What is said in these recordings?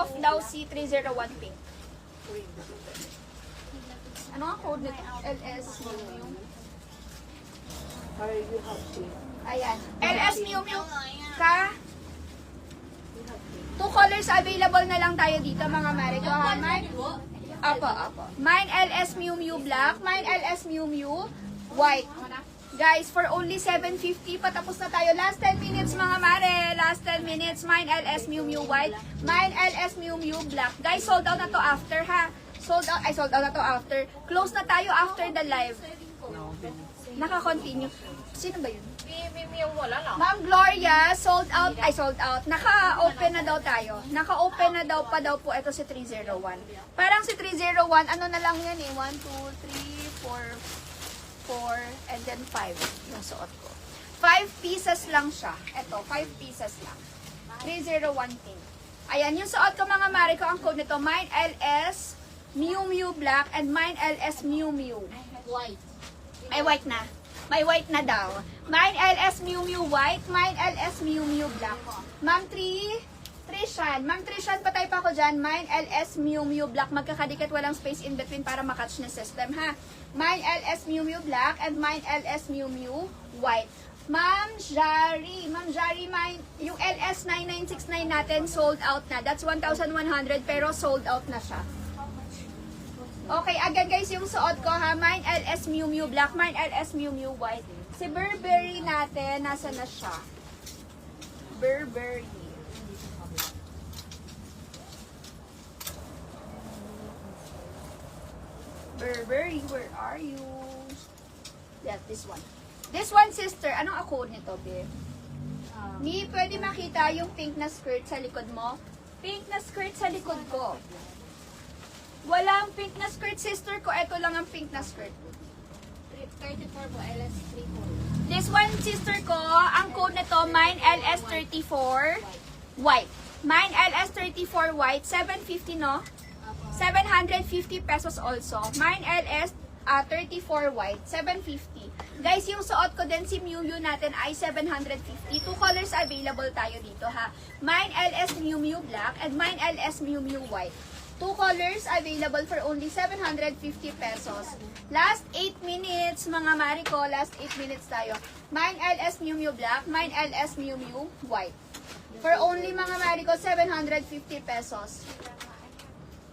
off daw si 301 pink. Ano ang code nito? LS Miu Miu. Ayan. LS Miu Miu ka. 2 colors available na lang tayo dito mga Mariko. Ha? Apo. Mine LS Miu Miu black. Mine LS Miu Miu white. Guys, for only 750, patapos na tayo. Last 10 minutes mga mare. Last 10 minutes. Mine LS Miu Miu white. Mine LS Miu Miu black. Guys, sold out na to after ha. Sold out na to after. Close na tayo after the live. Naka-continue. Sino ba yun? Ma'am Gloria, sold out. Naka-open na daw tayo. Naka-open na daw pa daw po ito si 301. Parang si 301, ano na lang yan eh. 1, 2, 3, 4, 4, and then 5 yung suot ko. 5 pieces lang siya. Ito, 5 pieces lang. 301 pink. Ayan, yung suot ko mga mare ko, ang code nito, mine LS Miu Miu black and mine LS Miu Miu white. Ay, white na. May white na daw. Mine LS Miu Miu white, mine LS Miu Miu black. Ma'am Trishan. Ma'am Trishan, patay pa ako dyan. Mine LS Miu Miu black. Magkakadikit, walang space in between para makatch na system, ha? Mine LS Miu Miu black and mine LS Miu Miu white. Ma'am Jari, mine, yung LS 9969 natin sold out na. That's 1,100 pero sold out na siya. Okay, again guys, yung suot ko ha, mine LS Miu Miu black, mine LS Miu Miu white. Si Burberry natin, nasa na siya? Burberry. Burberry, where are you? Yeah, this one. This one, sister, anong ako nito, babe? Ni, pwede makita yung pink na skirt sa likod mo? Pink na skirt sa likod ko. Walang pink na skirt, sister ko. Ito lang ang pink na skirt. 34 po, LS34. This one, sister ko, ang code nito, mine LS34 white. Mine LS34 white, 750 no? 750 pesos also. Mine LS34 white, 750. Guys, yung suot ko din si Miu Miu natin ay 750. 2 colors available tayo dito ha. Mine LS Miu Miu black and mine LS Miu Miu white. 2 colors available for only 750 pesos. Last 8 minutes, mga Mariko. Last 8 minutes tayo. Mine LS Miu Miu black, mine LS Miu Miu white. For only, mga Mariko, 750 pesos.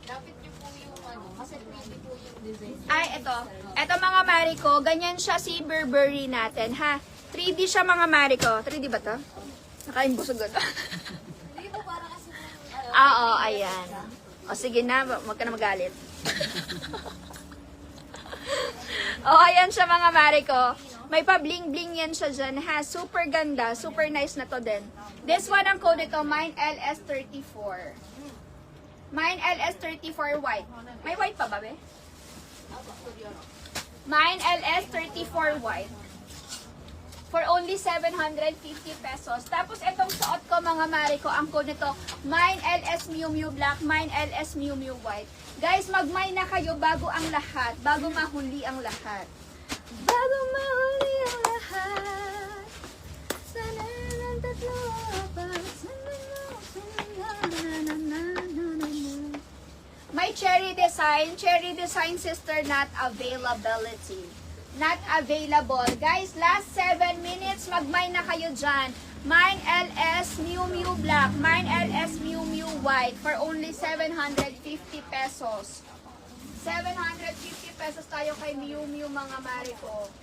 Dapat niyo po yung ano, kasi pwede po yung design. Ay, ito. Ito, mga Mariko. Ganyan siya si Burberry natin, ha? 3D siya, mga Mariko. 3D ba to? Nakaimbusog ito. Hindi po para kasi Oo, ayan. O sige na, wag ka na magalit. Ayan siya mga Mariko. May pa-bling-bling yan siya dyan ha. Super ganda, super nice na to din. This one ang code ito, mine LS34. Mine LS34 white. May white pa ba, be? Mine LS34 white. For only 750 pesos. Tapos itong suot ko mga Mariko, ang code nito, mine LS Miu Miu black, mine LS Miu Miu white. Guys, mag-mine na kayo bago ang lahat, bago mahuli ang lahat. Bago mahuli ang lahat. Sana ng tatlo may cherry design sister, not availability. Not available. Guys, last 7 minutes, mag-mine na kayo dyan. Mine LS Miu Miu black, mine LS Miu Miu white for only 750 pesos. 750 pesos tayo kay Miu Miu mga Mariko.